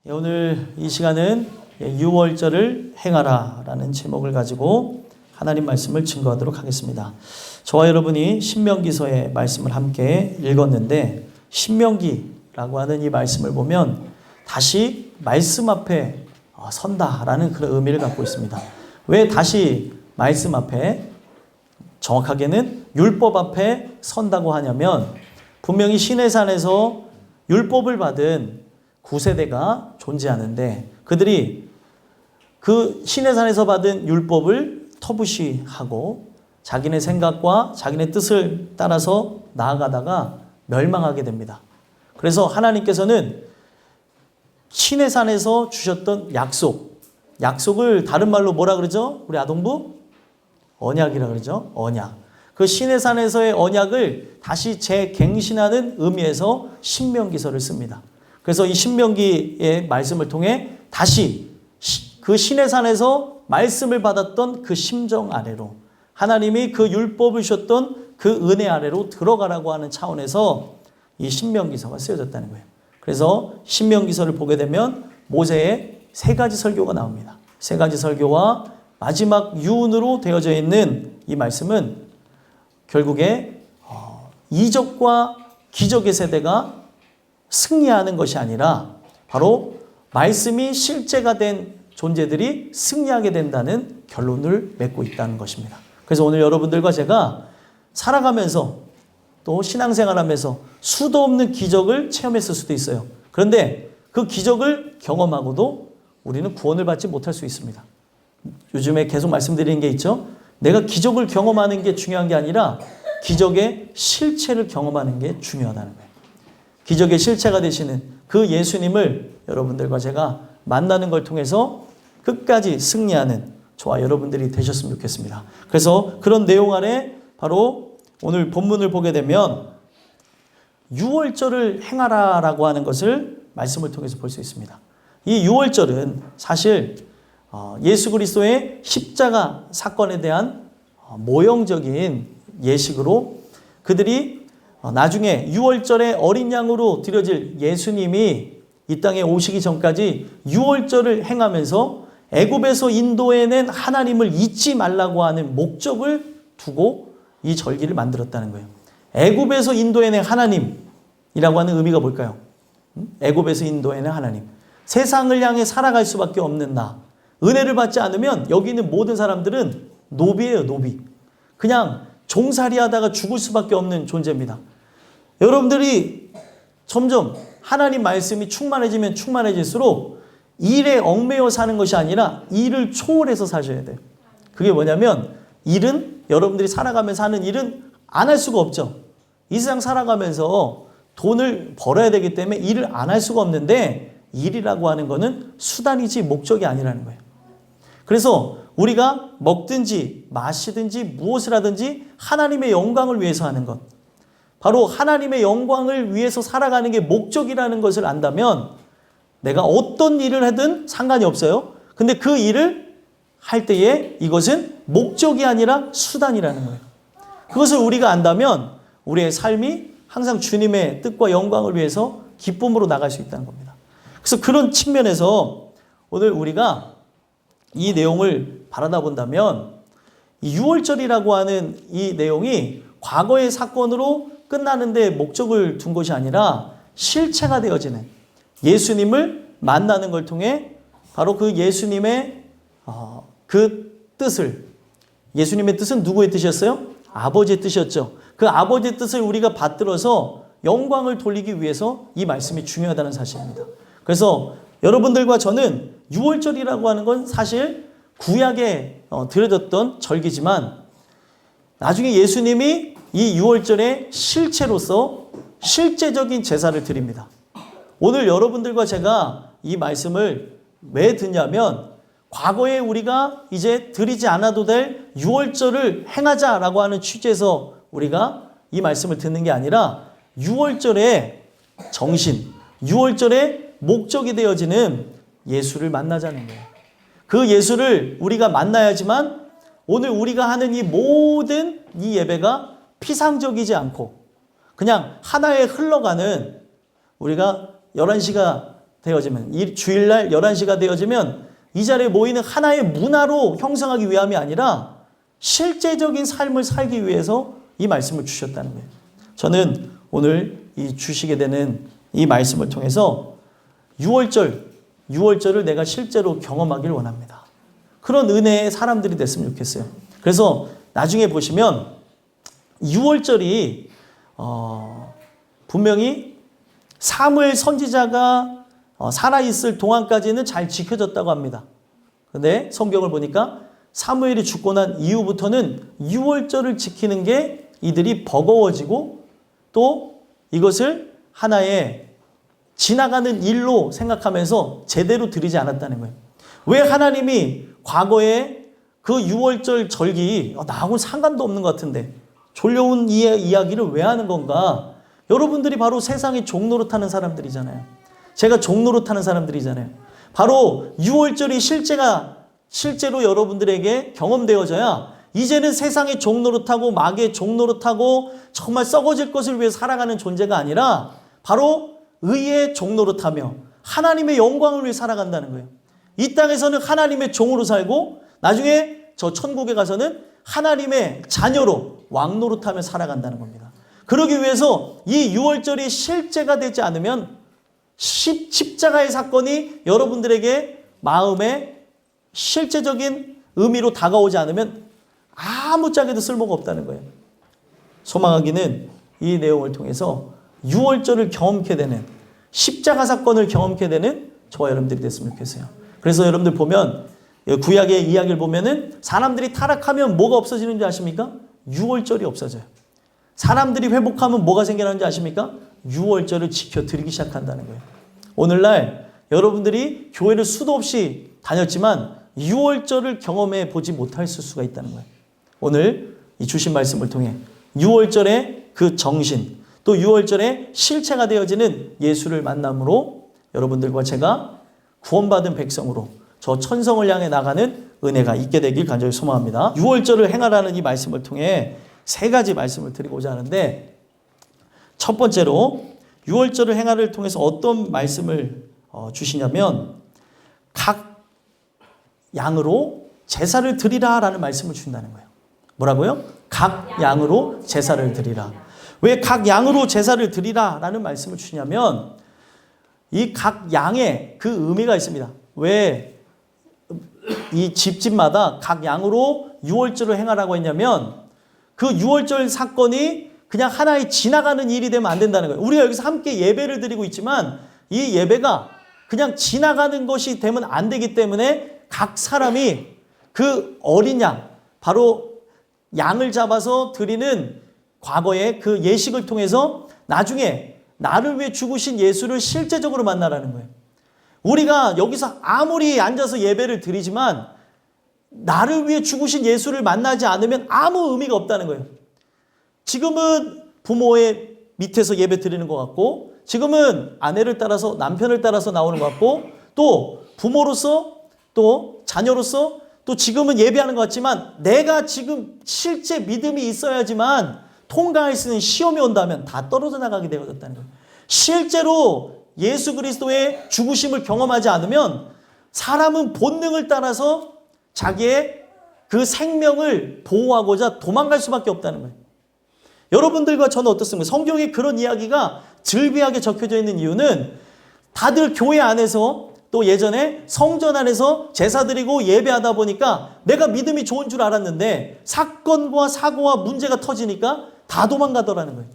오늘 이 시간은 유월절을 행하라 라는 제목을 가지고 하나님 말씀을 증거하도록 하겠습니다. 저와 여러분이 신명기서의 말씀을 함께 읽었는데, 신명기라고 하는 이 말씀을 보면 다시 말씀 앞에 선다라는 그런 의미를 갖고 있습니다. 왜 다시 말씀 앞에, 정확하게는 율법 앞에 선다고 하냐면, 분명히 시내산에서 율법을 받은 9세대가 존재하는데, 그들이 그 시내산에서 받은 율법을 터부시하고 자기네 생각과 자기네 뜻을 따라서 나아가다가 멸망하게 됩니다. 그래서 하나님께서는 시내산에서 주셨던 약속을 다른 말로 뭐라 그러죠? 우리 아동부? 언약이라 그러죠. 언약. 그 시내산에서의 언약을 다시 재갱신하는 의미에서 신명기서를 씁니다. 그래서 이 신명기의 말씀을 통해 다시 그 시내산에서 말씀을 받았던 그 심정 아래로, 하나님이 그 율법을 주셨던 그 은혜 아래로 들어가라고 하는 차원에서 이 신명기서가 쓰여졌다는 거예요. 그래서 신명기서를 보게 되면 모세의 3가지 설교가 나옵니다. 3가지 설교와 마지막 유언으로 되어져 있는 이 말씀은 결국에 이적과 기적의 세대가 승리하는 것이 아니라 바로 말씀이 실제가 된 존재들이 승리하게 된다는 결론을 맺고 있다는 것입니다. 그래서 오늘 여러분들과 제가 살아가면서 또 신앙생활하면서 수도 없는 기적을 체험했을 수도 있어요. 그런데 그 기적을 경험하고도 우리는 구원을 받지 못할 수 있습니다. 요즘에 계속 말씀드리는 게 있죠. 내가 기적을 경험하는 게 중요한 게 아니라 기적의 실체를 경험하는 게 중요하다는 거예요. 기적의 실체가 되시는 그 예수님을 여러분들과 제가 만나는 걸 통해서 끝까지 승리하는 저와 여러분들이 되셨으면 좋겠습니다. 그래서 그런 내용 안에 바로 오늘 본문을 보게 되면 유월절을 행하라라고 하는 것을 말씀을 통해서 볼 수 있습니다. 이 유월절은 사실 예수 그리스도의 십자가 사건에 대한 모형적인 예식으로, 그들이 나중에 유월절에 어린 양으로 드려질 예수님이 이 땅에 오시기 전까지 유월절을 행하면서 애굽에서 인도해낸 하나님을 잊지 말라고 하는 목적을 두고 이 절기를 만들었다는 거예요. 애굽에서 인도해낸 하나님이라고 하는 의미가 뭘까요? 애굽에서 인도해낸 하나님. 세상을 향해 살아갈 수밖에 없는 나. 은혜를 받지 않으면 여기 있는 모든 사람들은 노비예요, 노비. 그냥 종살이 하다가 죽을 수밖에 없는 존재입니다. 여러분들이 점점 하나님 말씀이 충만해지면 충만해질수록 일에 얽매여 사는 것이 아니라 일을 초월해서 사셔야 돼요. 그게 뭐냐면, 일은, 여러분들이 살아가면서 하는 일은 안 할 수가 없죠. 이 세상 살아가면서 돈을 벌어야 되기 때문에 일을 안 할 수가 없는데, 일이라고 하는 거는 수단이지 목적이 아니라는 거예요. 그래서 우리가 먹든지 마시든지 무엇을 하든지 하나님의 영광을 위해서 하는 것, 바로 하나님의 영광을 위해서 살아가는 게 목적이라는 것을 안다면 내가 어떤 일을 하든 상관이 없어요. 근데 그 일을 할 때에 이것은 목적이 아니라 수단이라는 거예요. 그것을 우리가 안다면 우리의 삶이 항상 주님의 뜻과 영광을 위해서 기쁨으로 나갈 수 있다는 겁니다. 그래서 그런 측면에서 오늘 우리가 이 내용을 바라다 본다면, 이 유월절이라고 하는 이 내용이 과거의 사건으로 끝나는 데 목적을 둔 것이 아니라 실체가 되어지는, 예수님을 만나는 걸 통해 바로 그 예수님의 그 뜻을, 예수님의 뜻은 누구의 뜻이었어요? 아버지의 뜻이었죠. 그 아버지의 뜻을 우리가 받들어서 영광을 돌리기 위해서 이 말씀이 중요하다는 사실입니다. 그래서 여러분들과 저는 유월절이라고 하는 건 사실 구약에 드려졌던 절기지만, 나중에 예수님이 이 유월절의 실체로서 실제적인 제사를 드립니다. 오늘 여러분들과 제가 이 말씀을 왜 듣냐면, 과거에 우리가 이제 드리지 않아도 될 유월절을 행하자라고 하는 취지에서 우리가 이 말씀을 듣는 게 아니라, 유월절의 정신, 유월절의 목적이 되어지는 예수를 만나자는 거예요. 그 예수를 우리가 만나야지만 오늘 우리가 하는 이 모든 이 예배가 피상적이지 않고 그냥 하나에 흘러가는, 우리가 11시가 되어지면, 이 주일날 11시가 되어지면 이 자리에 모이는 하나의 문화로 형성하기 위함이 아니라 실제적인 삶을 살기 위해서 이 말씀을 주셨다는 거예요. 저는 오늘 이 주시게 되는 이 말씀을 통해서 6월절을 내가 실제로 경험하길 원합니다. 그런 은혜의 사람들이 됐으면 좋겠어요. 그래서 나중에 보시면 6월절이 분명히 사무엘 선지자가 살아있을 동안까지는 잘 지켜졌다고 합니다. 근데 성경을 보니까 사무엘이 죽고 난 이후부터는 6월절을 지키는 게 이들이 버거워지고 또 이것을 하나의 지나가는 일로 생각하면서 제대로 드리지 않았다는 거예요. 왜 하나님이 과거에 그 6월절 절기 나하고는 상관도 없는 것 같은데 졸려온 이야기를 왜 하는 건가? 여러분들이 바로 세상의 종로로 타는 사람들이잖아요. 제가 종로로 타는 사람들이잖아요. 바로 6월절이 실제로 여러분들에게 경험되어져야 이제는 세상의 종로로 타고 마귀의 종로로 타고 정말 썩어질 것을 위해 살아가는 존재가 아니라 바로 의의 종로로 타며 하나님의 영광을 위해 살아간다는 거예요. 이 땅에서는 하나님의 종으로 살고 나중에 저 천국에 가서는 하나님의 자녀로 왕노로 타며 살아간다는 겁니다. 그러기 위해서 이 6월절이 실제가 되지 않으면 십자가의 사건이 여러분들에게 마음에 실제적인 의미로 다가오지 않으면 아무짝에도 쓸모가 없다는 거예요. 소망하기는 이 내용을 통해서 6월절을 경험케 되는 십자가 사건을 경험케 되는 저와 여러분들이 됐으면 좋겠어요. 그래서 여러분들 보면 구약의 이야기를 보면은 사람들이 타락하면 뭐가 없어지는지 아십니까? 6월절이 없어져요. 사람들이 회복하면 뭐가 생겨나는지 아십니까? 6월절을 지켜드리기 시작한다는 거예요. 오늘날 여러분들이 교회를 수도 없이 다녔지만 6월절을 경험해 보지 못할 수가 있다는 거예요. 오늘 이 주신 말씀을 통해 6월절의 그 정신 또 6월절의 실체가 되어지는 예수를 만남으로 여러분들과 제가 구원받은 백성으로 저 천성을 향해 나가는 은혜가 있게 되길 간절히 소망합니다. 6월절을 행하라는 이 말씀을 통해 세 가지 말씀을 드리고자 하는데 첫 번째로 6월절을 행하를 통해서 어떤 말씀을 주시냐면 각 양으로 제사를 드리라라는 말씀을 주신다는 거예요. 뭐라고요? 각 양으로 제사를 드리라. 왜 각 양으로 제사를 드리라라는 말씀을 주시냐면 이 각 양의 그 의미가 있습니다. 왜 이 집집마다 각 양으로 6월절을 행하라고 했냐면 그 6월절 사건이 그냥 하나의 지나가는 일이 되면 안 된다는 거예요. 우리가 여기서 함께 예배를 드리고 있지만 이 예배가 그냥 지나가는 것이 되면 안 되기 때문에 각 사람이 그 어린 양, 바로 양을 잡아서 드리는 과거의 그 예식을 통해서 나중에 나를 위해 죽으신 예수를 실제적으로 만나라는 거예요. 우리가 여기서 아무리 앉아서 예배를 드리지만 나를 위해 죽으신 예수를 만나지 않으면 아무 의미가 없다는 거예요. 지금은 부모의 밑에서 예배 드리는 것 같고 지금은 아내를 따라서 남편을 따라서 나오는 것 같고 또 부모로서 또 자녀로서 또 지금은 예배하는 것 같지만 내가 지금 실제 믿음이 있어야지만 통과할 수 있는 시험이 온다면 다 떨어져 나가게 되어졌다는 거예요. 실제로 예수 그리스도의 죽으심을 경험하지 않으면 사람은 본능을 따라서 자기의 그 생명을 보호하고자 도망갈 수밖에 없다는 거예요. 여러분들과 저는 어떻습니까? 성경에 그런 이야기가 즐비하게 적혀져 있는 이유는 다들 교회 안에서 또 예전에 성전 안에서 제사 드리고 예배하다 보니까 내가 믿음이 좋은 줄 알았는데 사건과 사고와 문제가 터지니까 다 도망가더라는 거예요.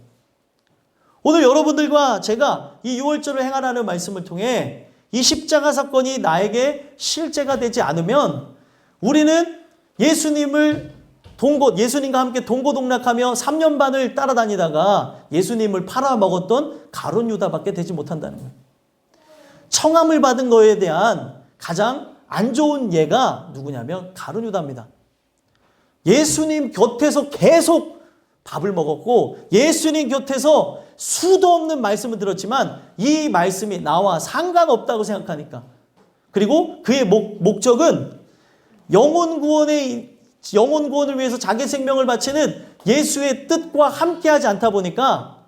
오늘 여러분들과 제가 이 6월절을 행하라는 말씀을 통해 이 십자가 사건이 나에게 실제가 되지 않으면 우리는 예수님과 함께 동고동락하며 3년 반을 따라다니다가 예수님을 팔아먹었던 가룟 유다밖에 되지 못한다는 거예요. 청함을 받은 거에 대한 가장 안 좋은 예가 누구냐면 가룟 유다입니다. 예수님 곁에서 계속 밥을 먹었고 예수님 곁에서 수도 없는 말씀을 들었지만 이 말씀이 나와 상관없다고 생각하니까 그리고 그의 목적은 영혼 구원을 위해서 자기 생명을 바치는 예수의 뜻과 함께하지 않다 보니까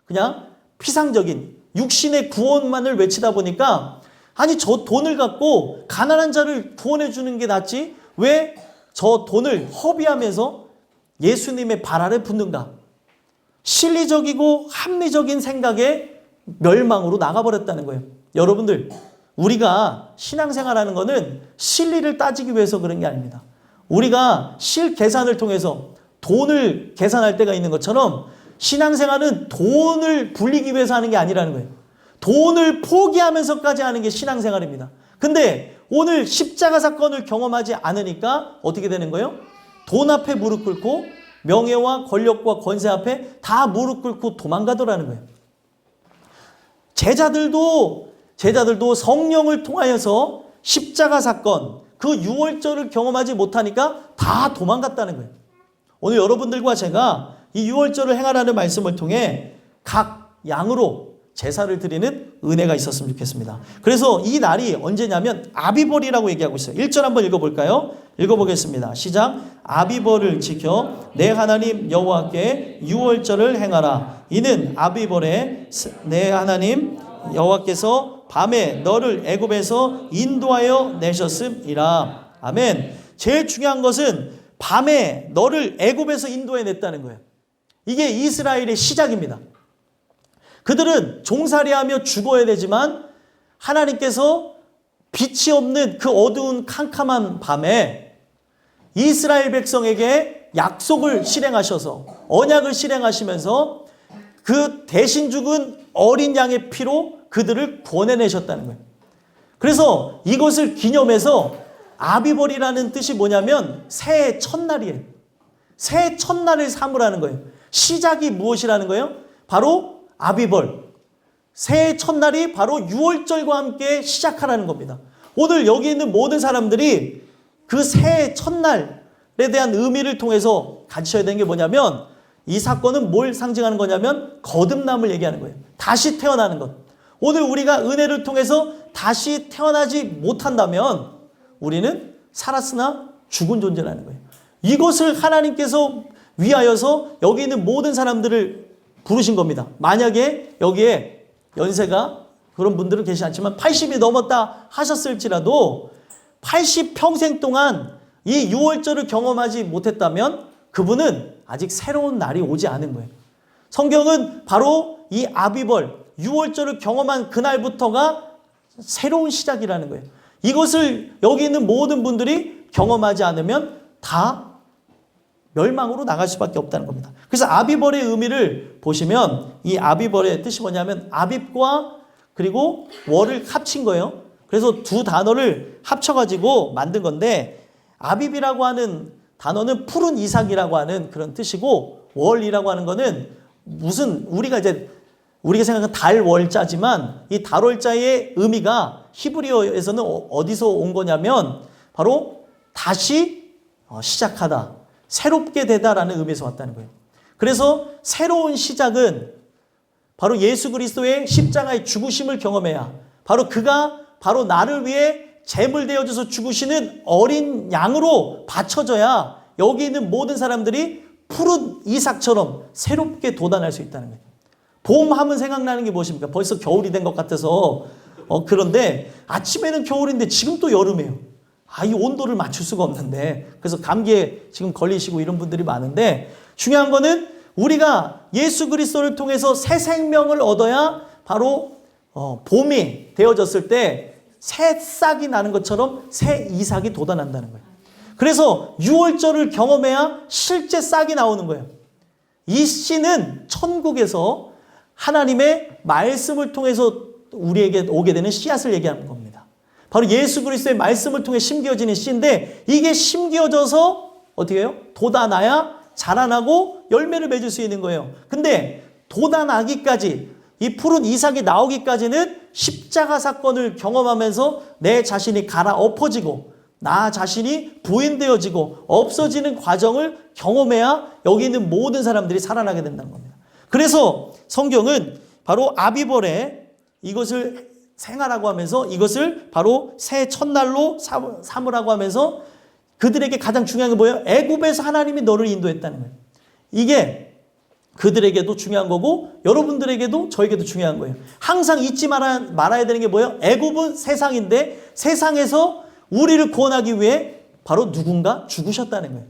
그냥 피상적인 육신의 구원만을 외치다 보니까 아니 저 돈을 갖고 가난한 자를 구원해 주는 게 낫지 왜 저 돈을 허비하면서 예수님의 발 아래 붙는가? 실리적이고 합리적인 생각에 멸망으로 나가버렸다는 거예요. 여러분들, 우리가 신앙생활하는 거는 실리를 따지기 위해서 그런 게 아닙니다. 우리가 실계산을 통해서 돈을 계산할 때가 있는 것처럼 신앙생활은 돈을 불리기 위해서 하는 게 아니라는 거예요. 돈을 포기하면서까지 하는 게 신앙생활입니다. 근데 오늘 십자가 사건을 경험하지 않으니까 어떻게 되는 거예요? 돈 앞에 무릎 꿇고 명예와 권력과 권세 앞에 다 무릎 꿇고 도망가더라는 거예요. 제자들도 성령을 통하여서 십자가 사건, 그 유월절을 경험하지 못하니까 다 도망갔다는 거예요. 오늘 여러분들과 제가 이 유월절을 행하라는 말씀을 통해 각 양으로 제사를 드리는 은혜가 있었으면 좋겠습니다. 그래서 이 날이 언제냐면 아비벌이라고 얘기하고 있어요. 1절 한번 읽어볼까요? 읽어보겠습니다. 시작. 아비벌을 지켜 내 하나님 여호와께 유월절을 행하라. 이는 아비벌에 내 하나님 여호와께서 밤에 너를 애굽에서 인도하여 내셨음이라. 아멘. 제일 중요한 것은 밤에 너를 애굽에서 인도해냈다는 거예요. 이게 이스라엘의 시작입니다. 그들은 종살이하며 죽어야 되지만 하나님께서 빛이 없는 그 어두운 캄캄한 밤에 이스라엘 백성에게 약속을 실행하셔서 언약을 실행하시면서 그 대신 죽은 어린 양의 피로 그들을 구원해내셨다는 거예요. 그래서 이것을 기념해서 아비벌이라는 뜻이 뭐냐면 새해 첫날이에요. 새해 첫날을 삼으라는 거예요. 시작이 무엇이라는 거예요? 바로 아비벌. 새해 첫날이 바로 유월절과 함께 시작하라는 겁니다. 오늘 여기 있는 모든 사람들이 그 새해 첫날에 대한 의미를 통해서 가지셔야 되는 게 뭐냐면 이 사건은 뭘 상징하는 거냐면 거듭남을 얘기하는 거예요. 다시 태어나는 것. 오늘 우리가 은혜를 통해서 다시 태어나지 못한다면 우리는 살았으나 죽은 존재라는 거예요. 이것을 하나님께서 위하여서 여기 있는 모든 사람들을 부르신 겁니다. 만약에 여기에 연세가 그런 분들은 계시지 않지만 80이 넘었다 하셨을지라도 80평생 동안 이 유월절을 경험하지 못했다면 그분은 아직 새로운 날이 오지 않은 거예요. 성경은 바로 이 아비벌, 유월절을 경험한 그날부터가 새로운 시작이라는 거예요. 이것을 여기 있는 모든 분들이 경험하지 않으면 다 멸망으로 나갈 수밖에 없다는 겁니다. 그래서 아비벌의 의미를 보시면 이 아비벌의 뜻이 뭐냐면 아빕과 그리고 월을 합친 거예요. 그래서 두 단어를 합쳐가지고 만든 건데 아빕이라고 하는 단어는 푸른 이삭이라고 하는 그런 뜻이고 월이라고 하는 거는 무슨 우리가 생각하는 달월자지만 이 달월자의 의미가 히브리어에서는 어디서 온 거냐면 바로 다시 시작하다. 새롭게 되다라는 의미에서 왔다는 거예요. 그래서 새로운 시작은 바로 예수 그리스도의 십자가의 죽으심을 경험해야 바로 그가 바로 나를 위해 제물 되어져서 죽으시는 어린 양으로 바쳐져야 여기 있는 모든 사람들이 푸른 이삭처럼 새롭게 돋아날 수 있다는 거예요. 봄 하면 생각나는 게 무엇입니까? 벌써 겨울이 된 것 같아서 그런데 아침에는 겨울인데 지금 또 여름이에요. 이 온도를 맞출 수가 없는데 그래서 감기에 지금 걸리시고 이런 분들이 많은데 중요한 거는 우리가 예수 그리스도를 통해서 새 생명을 얻어야 바로 봄이 되어졌을 때 새 싹이 나는 것처럼 새 이삭이 돋아난다는 거예요. 그래서 유월절을 경험해야 실제 싹이 나오는 거예요. 이 씨는 천국에서 하나님의 말씀을 통해서 우리에게 오게 되는 씨앗을 얘기하는 겁니다. 바로 예수 그리스도의 말씀을 통해 심겨지는 씨인데 이게 심겨져서 어떻게 해요? 돋아나야 자라나고 열매를 맺을 수 있는 거예요. 근데 돋아나기까지 이 푸른 이삭이 나오기까지는 십자가 사건을 경험하면서 내 자신이 갈아엎어지고 나 자신이 부인되어지고 없어지는 과정을 경험해야 여기 있는 모든 사람들이 살아나게 된다는 겁니다. 그래서 성경은 바로 아비벌에 이것을 생하라고 하면서 이것을 바로 새 첫날로 삼으라고 하면서 그들에게 가장 중요한 게 뭐예요? 애굽에서 하나님이 너를 인도했다는 거예요. 이게 그들에게도 중요한 거고 여러분들에게도 저에게도 중요한 거예요. 항상 잊지 말아야 되는 게 뭐예요? 애굽은 세상인데 세상에서 우리를 구원하기 위해 바로 누군가 죽으셨다는 거예요.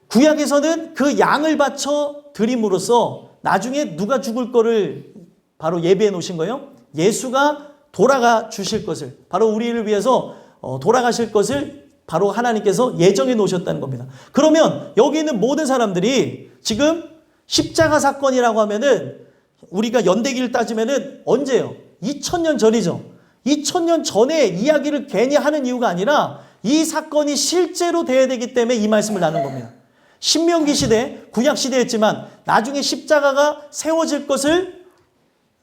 구약에서는 그 양을 바쳐 드림으로써 나중에 누가 죽을 거를 바로 예비해 놓으신 거예요. 예수가 돌아가 주실 것을, 바로 우리를 위해서 돌아가실 것을 바로 하나님께서 예정해 놓으셨다는 겁니다. 그러면 여기 있는 모든 사람들이 지금 십자가 사건이라고 하면은 우리가 연대기를 따지면은 언제요? 2000년 전이죠. 2000년 전의 이야기를 괜히 하는 이유가 아니라 이 사건이 실제로 돼야 되기 때문에 이 말씀을 나눈 겁니다. 신명기 시대, 구약 시대였지만 나중에 십자가가 세워질 것을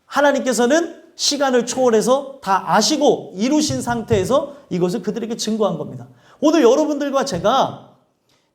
하나님께서는 시간을 초월해서 다 아시고 이루신 상태에서 이것을 그들에게 증거한 겁니다. 오늘 여러분들과 제가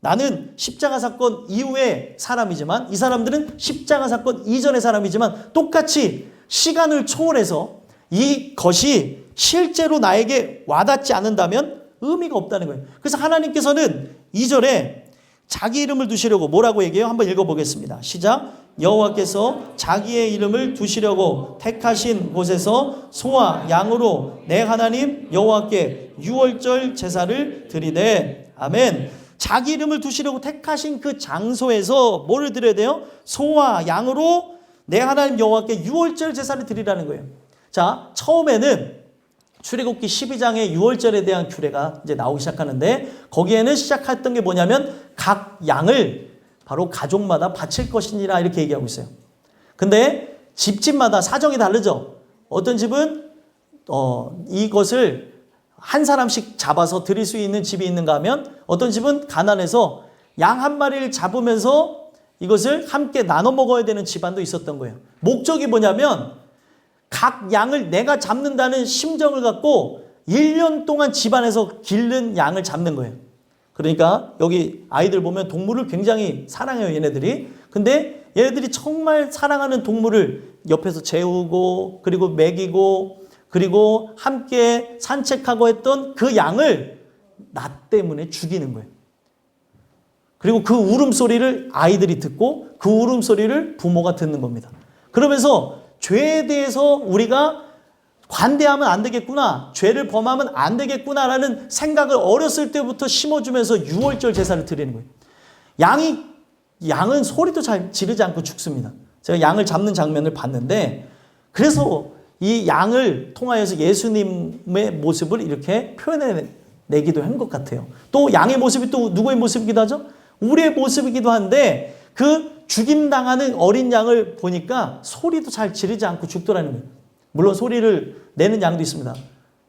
나는 십자가 사건 이후의 사람이지만 이 사람들은 십자가 사건 이전의 사람이지만 똑같이 시간을 초월해서 이것이 실제로 나에게 와닿지 않는다면 의미가 없다는 거예요. 그래서 하나님께서는 2절에 자기 이름을 두시려고 뭐라고 얘기해요? 한번 읽어보겠습니다. 시작. 여호와께서 자기의 이름을 두시려고 택하신 곳에서 소와 양으로 내 하나님 여호와께 유월절 제사를 드리되. 아멘. 자기 이름을 두시려고 택하신 그 장소에서 뭐를 드려야 돼요? 소와 양으로 내 하나님 여호와께 유월절 제사를 드리라는 거예요. 자, 처음에는 출애굽기 12장의 유월절에 대한 규례가 이제 나오기 시작하는데 거기에는 시작했던 게 뭐냐면 각 양을 바로 가족마다 바칠 것이니라 이렇게 얘기하고 있어요. 근데 집집마다 사정이 다르죠. 어떤 집은 이것을 한 사람씩 잡아서 드릴 수 있는 집이 있는가 하면 어떤 집은 가난해서 양 한 마리를 잡으면서 이것을 함께 나눠 먹어야 되는 집안도 있었던 거예요. 목적이 뭐냐면 각 양을 내가 잡는다는 심정을 갖고 1년 동안 집안에서 기른 양을 잡는 거예요. 그러니까 여기 아이들 보면 동물을 굉장히 사랑해요, 얘네들이. 근데 얘네들이 정말 사랑하는 동물을 옆에서 재우고 그리고 먹이고 그리고 함께 산책하고 했던 그 양을 나 때문에 죽이는 거예요. 그리고 그 울음소리를 아이들이 듣고 그 울음소리를 부모가 듣는 겁니다. 그러면서 죄에 대해서 우리가 관대하면 안 되겠구나, 죄를 범하면 안 되겠구나라는 생각을 어렸을 때부터 심어주면서 유월절 제사를 드리는 거예요. 양은 소리도 잘 지르지 않고 죽습니다. 제가 양을 잡는 장면을 봤는데 그래서 이 양을 통하여서 예수님의 모습을 이렇게 표현해내기도 한 것 같아요. 또 양의 모습이 또 누구의 모습이기도 하죠? 우리의 모습이기도 한데 그 죽임당하는 어린 양을 보니까 소리도 잘 지르지 않고 죽더라는 거예요. 물론 소리를 내는 양도 있습니다.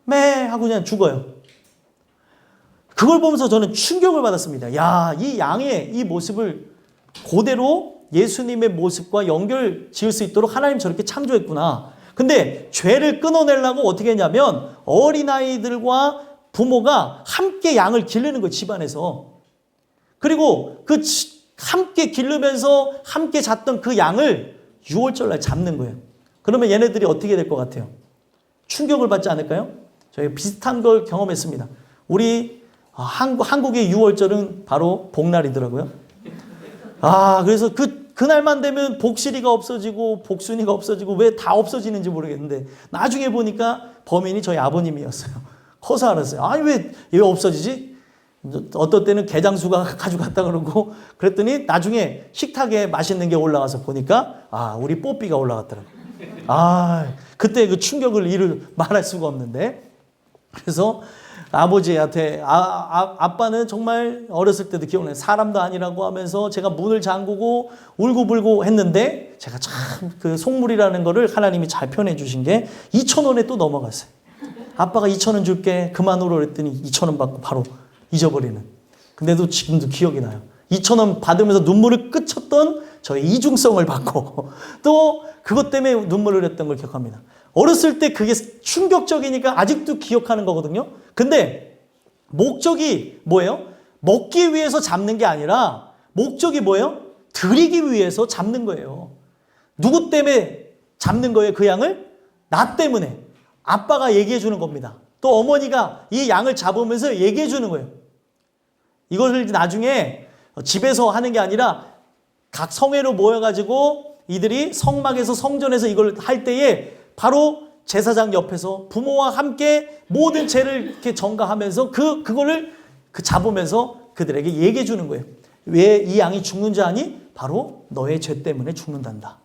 매 하고 그냥 죽어요. 그걸 보면서 저는 충격을 받았습니다. 야, 이 양의 이 모습을 그대로 예수님의 모습과 연결 지을 수 있도록 하나님 저렇게 창조했구나. 근데 죄를 끊어내려고 어떻게 했냐면 어린아이들과 부모가 함께 양을 기르는 거예요, 집안에서. 그리고 그 함께 기르면서 함께 잤던 그 양을 유월절날 잡는 거예요. 그러면 얘네들이 어떻게 될 것 같아요? 충격을 받지 않을까요? 저희 비슷한 걸 경험했습니다. 우리 한국의 유월절은 바로 복날이더라고요. 그래서 그날만 되면 복실이가 없어지고 복순이가 없어지고 왜 다 없어지는지 모르겠는데 나중에 보니까 범인이 저희 아버님이었어요. 커서 알았어요. 왜 없어지지? 어떤 때는 게장수가 가져갔다 그러고 그랬더니 나중에 식탁에 맛있는 게 올라와서 보니까 우리 뽀삐가 올라갔더라고요. 그때 그 충격을 말할 수가 없는데 그래서 아버지한테 아빠는 정말 어렸을 때도 기억나요. 사람도 아니라고 하면서 제가 문을 잠그고 울고불고 했는데 제가 참 그 속물이라는 거를 하나님이 잘 표현해 주신 게 2,000원에 또 넘어갔어요. 아빠가 2,000원 줄게 그만 울어 그랬더니 2,000원 받고 바로 잊어버리는. 근데도 지금도 기억이 나요. 2,000원 받으면서 눈물을 끄쳤던 저의 이중성을 받고 또 그것 때문에 눈물을 흘렸던 걸 기억합니다. 어렸을 때 그게 충격적이니까 아직도 기억하는 거거든요. 근데 목적이 뭐예요? 먹기 위해서 잡는 게 아니라 목적이 뭐예요? 드리기 위해서 잡는 거예요. 누구 때문에 잡는 거예요? 그 양을? 나 때문에. 아빠가 얘기해 주는 겁니다. 또 어머니가 이 양을 잡으면서 얘기해 주는 거예요. 이것을 나중에 집에서 하는 게 아니라 각 성회로 모여가지고 이들이 성막에서 성전에서 이걸 할 때에 바로 제사장 옆에서 부모와 함께 모든 죄를 이렇게 전가하면서 그거를 잡으면서 그들에게 얘기해 주는 거예요. 왜 이 양이 죽는 줄 아니? 바로 너의 죄 때문에 죽는단다.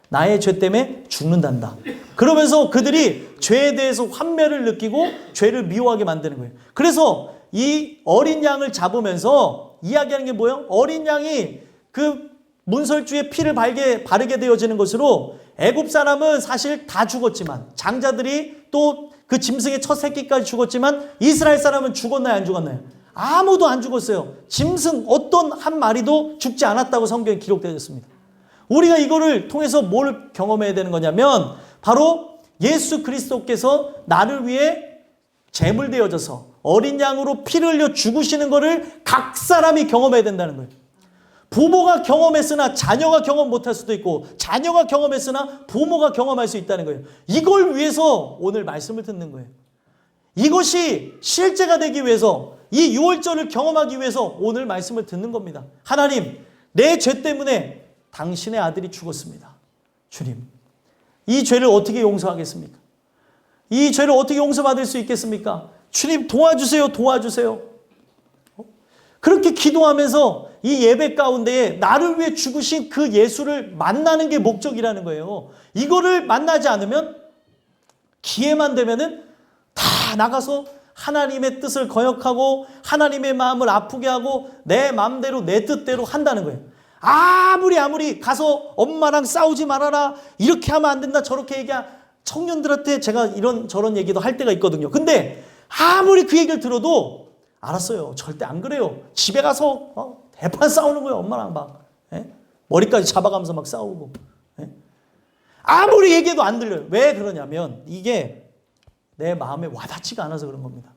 나의 죄 때문에 죽는단다. 그러면서 그들이 죄에 대해서 환멸을 느끼고 죄를 미워하게 만드는 거예요. 그래서 이 어린 양을 잡으면서 이야기하는 게 뭐예요? 어린 양이 그 문설주에 피를 바르게 되어지는 것으로 애굽 사람은 사실 다 죽었지만 장자들이 또 그 짐승의 첫 새끼까지 죽었지만 이스라엘 사람은 죽었나요? 안 죽었나요? 아무도 안 죽었어요. 짐승 어떤 한 마리도 죽지 않았다고 성경에 기록되어 있습니다. 우리가 이거를 통해서 뭘 경험해야 되는 거냐면 바로 예수 그리스도께서 나를 위해 제물 되어져서 어린 양으로 피를 흘려 죽으시는 것을 각 사람이 경험해야 된다는 거예요. 부모가 경험했으나 자녀가 경험 못할 수도 있고 자녀가 경험했으나 부모가 경험할 수 있다는 거예요. 이걸 위해서 오늘 말씀을 듣는 거예요. 이것이 실제가 되기 위해서 이 유월절을 경험하기 위해서 오늘 말씀을 듣는 겁니다. 하나님, 내 죄 때문에 당신의 아들이 죽었습니다. 주님, 이 죄를 어떻게 용서하겠습니까? 이 죄를 어떻게 용서받을 수 있겠습니까? 주님 도와주세요, 도와주세요. 그렇게 기도하면서 이 예배 가운데에 나를 위해 죽으신 그 예수를 만나는 게 목적이라는 거예요. 이거를 만나지 않으면 기회만 되면은 다 나가서 하나님의 뜻을 거역하고 하나님의 마음을 아프게 하고 내 마음대로 내 뜻대로 한다는 거예요. 아무리 가서 엄마랑 싸우지 말아라, 이렇게 하면 안 된다, 저렇게 얘기하 청년들한테 제가 이런 저런 얘기도 할 때가 있거든요. 근데 아무리 그 얘기를 들어도 알았어요, 절대 안 그래요. 집에 가서 대판 싸우는 거예요. 엄마랑 막 머리까지 잡아가면서 막 싸우고. 아무리 얘기해도 안 들려요. 왜 그러냐면 이게 내 마음에 와닿지가 않아서 그런 겁니다.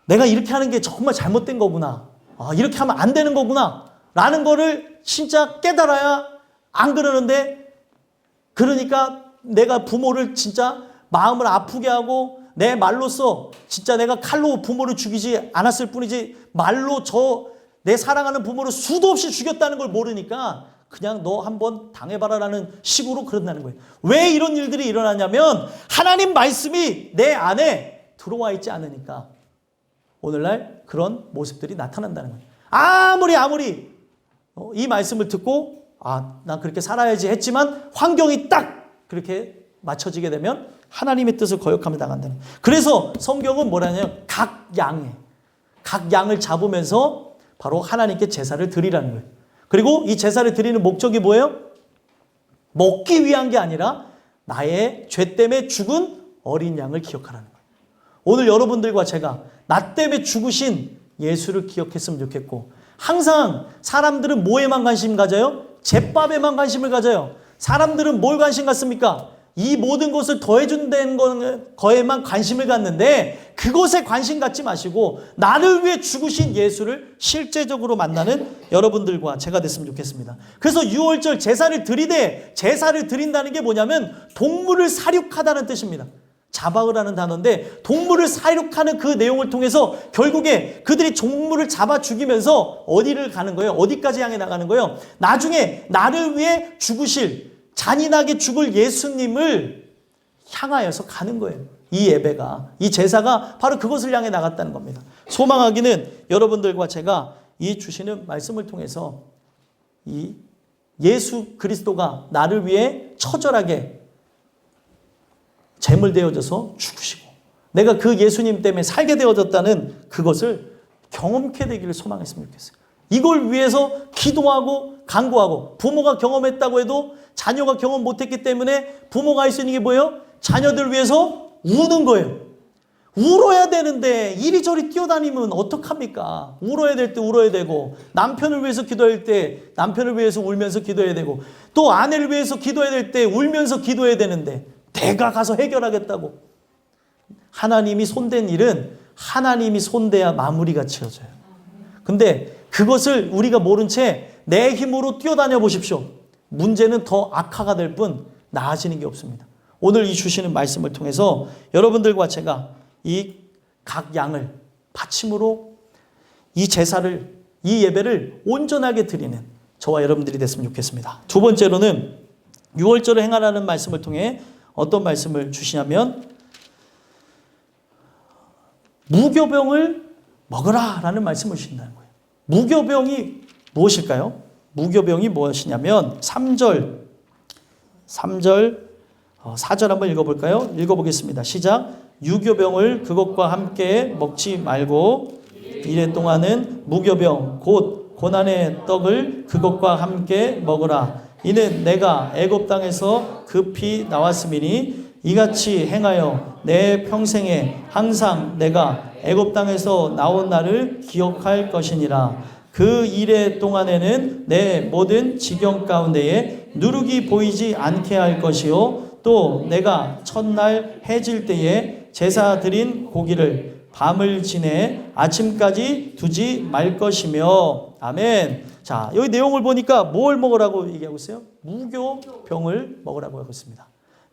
내가 이렇게 하는 게 정말 잘못된 거구나, 이렇게 하면 안 되는 거구나 라는 거를 진짜 깨달아야 안 그러는데, 그러니까 내가 부모를 진짜 마음을 아프게 하고 내 말로써 진짜 내가 칼로 부모를 죽이지 않았을 뿐이지 말로 내 사랑하는 부모를 수도 없이 죽였다는 걸 모르니까 그냥 너 한번 당해봐라라는 식으로 그런다는 거예요. 왜 이런 일들이 일어나냐면 하나님 말씀이 내 안에 들어와 있지 않으니까 오늘날 그런 모습들이 나타난다는 거예요. 아무리 이 말씀을 듣고 난 그렇게 살아야지 했지만 환경이 딱 그렇게 맞춰지게 되면 하나님의 뜻을 거역하며 나간다는 거예요. 그래서 성경은 뭐라냐면 각 양을 잡으면서 바로 하나님께 제사를 드리라는 거예요. 그리고 이 제사를 드리는 목적이 뭐예요? 먹기 위한 게 아니라 나의 죄 때문에 죽은 어린 양을 기억하라는 거예요. 오늘 여러분들과 제가 나 때문에 죽으신 예수를 기억했으면 좋겠고, 항상 사람들은 뭐에만 관심 가져요? 제밥에만 관심을 가져요. 사람들은 뭘 관심 갖습니까? 이 모든 것을 더해준다는 거에만 관심을 갖는데 그것에 관심 갖지 마시고 나를 위해 죽으신 예수를 실제적으로 만나는 여러분들과 제가 됐으면 좋겠습니다. 그래서 유월절 제사를 드린다는 게 뭐냐면 동물을 사육하다는 뜻입니다. 자박을 단어인데 동물을 사육하는 그 내용을 통해서 결국에 그들이 동물을 잡아 죽이면서 어디를 가는 거예요? 어디까지 향해 나가는 거예요? 나중에 나를 위해 죽으실, 잔인하게 죽을 예수님을 향하여서 가는 거예요. 이 예배가, 이 제사가 바로 그것을 향해 나갔다는 겁니다. 소망하기는 여러분들과 제가 이 주시는 말씀을 통해서 이 예수 그리스도가 나를 위해 처절하게 제물되어져서 죽으시고 내가 그 예수님 때문에 살게 되어졌다는 그것을 경험케 되기를 소망했으면 좋겠어요. 이걸 위해서 기도하고 간구하고, 부모가 경험했다고 해도 자녀가 경험 못했기 때문에 부모가 할 수 있는 게 뭐예요? 자녀들 위해서 우는 거예요. 울어야 되는데 이리저리 뛰어다니면 어떡합니까? 울어야 될 때 울어야 되고, 남편을 위해서 기도할 때 남편을 위해서 울면서 기도해야 되고, 또 아내를 위해서 기도해야 될 때 울면서 기도해야 되는데 내가 가서 해결하겠다고. 하나님이 손댄 일은 하나님이 손대야 마무리가 지어져요. 근데 그것을 우리가 모른 채 내 힘으로 뛰어다녀 보십시오. 문제는 더 악화가 될 뿐 나아지는 게 없습니다. 오늘 이 주시는 말씀을 통해서 여러분들과 제가 이 각 양을 바침으로 이 제사를, 이 예배를 온전하게 드리는 저와 여러분들이 됐으면 좋겠습니다. 두 번째로는 6월절을 행하라는 말씀을 통해 어떤 말씀을 주시냐면 무교병을 먹으라라는 말씀을 주신다는 거예요. 무교병이 무엇일까요? 무교병이 무엇이냐면 3절 4절 한번 읽어볼까요? 읽어보겠습니다. 시작. 유교병을 그것과 함께 먹지 말고 이래 동안은 무교병 곧 고난의 떡을 그것과 함께 먹으라. 이는 내가 애굽 땅에서 급히 나왔음이니 이같이 행하여 내 평생에 항상 내가 애굽 땅에서 나온 날을 기억할 것이니라. 그 이래 동안에는 내 모든 지경 가운데에 누룩이 보이지 않게 할 것이요 또 내가 첫날 해질 때에 제사 드린 고기를 밤을 지내 아침까지 두지 말 것이며. 아멘. 자, 여기 내용을 보니까 뭘 먹으라고 얘기하고 있어요? 무교병을 먹으라고 하고 있습니다.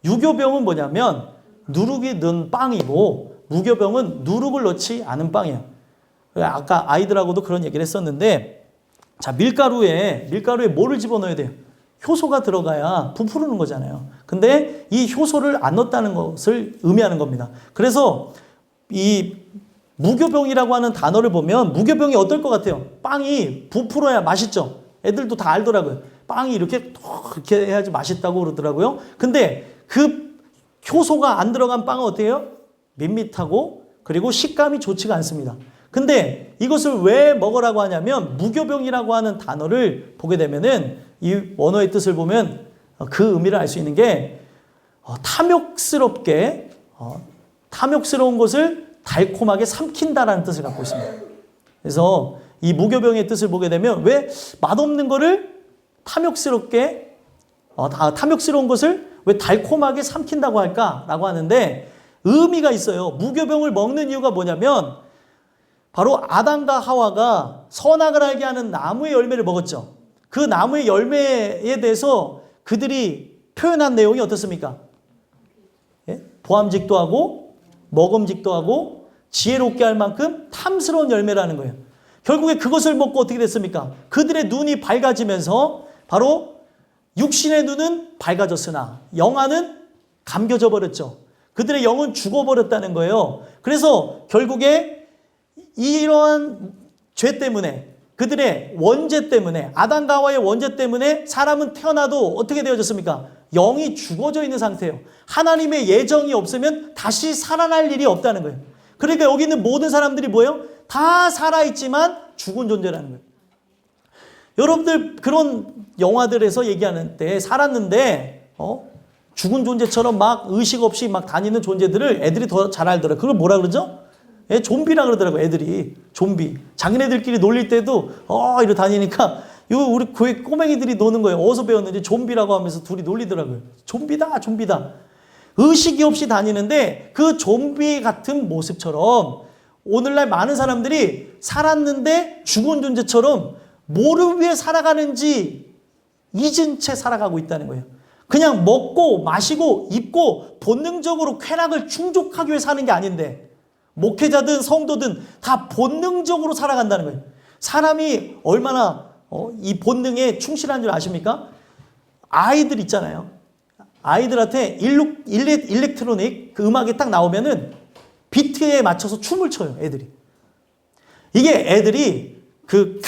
유교병은 뭐냐면 누룩이 넣은 빵이고 무교병은 누룩을 넣지 않은 빵이에요. 아까 아이들하고도 그런 얘기를 했었는데, 자, 밀가루에 뭐를 집어넣어야 돼요? 효소가 들어가야 부풀는 거잖아요. 근데 이 효소를 안 넣었다는 것을 의미하는 겁니다. 그래서 이 무교병이라고 하는 단어를 보면 무교병이 어떨 것 같아요? 빵이 부풀어야 맛있죠. 애들도 다 알더라고요. 빵이 이렇게 해야지 맛있다고 그러더라고요. 근데 그 효소가 안 들어간 빵은 어때요? 해요? 밋밋하고 그리고 식감이 좋지가 않습니다. 근데 이것을 왜 먹으라고 하냐면 무교병이라고 하는 단어를 보게 되면은 이 원어의 뜻을 보면 그 의미를 알 수 있는 게 탐욕스러운 것을 달콤하게 삼킨다라는 뜻을 갖고 있습니다. 그래서 이 무교병의 뜻을 보게 되면 왜 맛없는 거를 탐욕스러운 것을 왜 달콤하게 삼킨다고 할까라고 하는데 의미가 있어요. 무교병을 먹는 이유가 뭐냐면 바로 아담과 하와가 선악을 알게 하는 나무의 열매를 먹었죠. 그 나무의 열매에 대해서 그들이 표현한 내용이 어떻습니까? 예? 보암직도 하고 먹음직도 하고 지혜롭게 할 만큼 탐스러운 열매라는 거예요. 결국에 그것을 먹고 어떻게 됐습니까? 그들의 눈이 밝아지면서 바로 육신의 눈은 밝아졌으나 영안은 감겨져 버렸죠. 그들의 영은 죽어버렸다는 거예요. 그래서 결국에 이러한 죄 때문에 그들의 원죄 때문에 아담과 하와의 원죄 때문에 사람은 태어나도 어떻게 되어졌습니까? 영이 죽어져 있는 상태예요. 하나님의 예정이 없으면 다시 살아날 일이 없다는 거예요. 그러니까 여기 있는 모든 사람들이 뭐예요? 다 살아있지만 죽은 존재라는 거예요. 여러분들 그런 영화들에서 얘기하는 때 살았는데 죽은 존재처럼 막 의식 없이 막 다니는 존재들을 애들이 더 잘 알더라고요. 그걸 뭐라 그러죠? 예, 좀비라 그러더라고요. 애들이 좀비. 자기네들끼리 놀릴 때도 이러 다니니까 우리 교회 꼬맹이들이 노는 거예요. 어디서 배웠는지 좀비라고 하면서 둘이 놀리더라고요. 좀비다. 의식이 없이 다니는데 그 좀비 같은 모습처럼 오늘날 많은 사람들이 살았는데 죽은 존재처럼 뭐를 위해 살아가는지 잊은 채 살아가고 있다는 거예요. 그냥 먹고 마시고 입고 본능적으로 쾌락을 충족하기 위해 사는 게 아닌데 목회자든 성도든 다 본능적으로 살아간다는 거예요. 사람이 얼마나 이 본능에 충실한 줄 아십니까? 아이들 있잖아요. 아이들한테 일렉트로닉 그 음악이 딱 나오면은 비트에 맞춰서 춤을 춰요. 애들이. 이게 애들이 그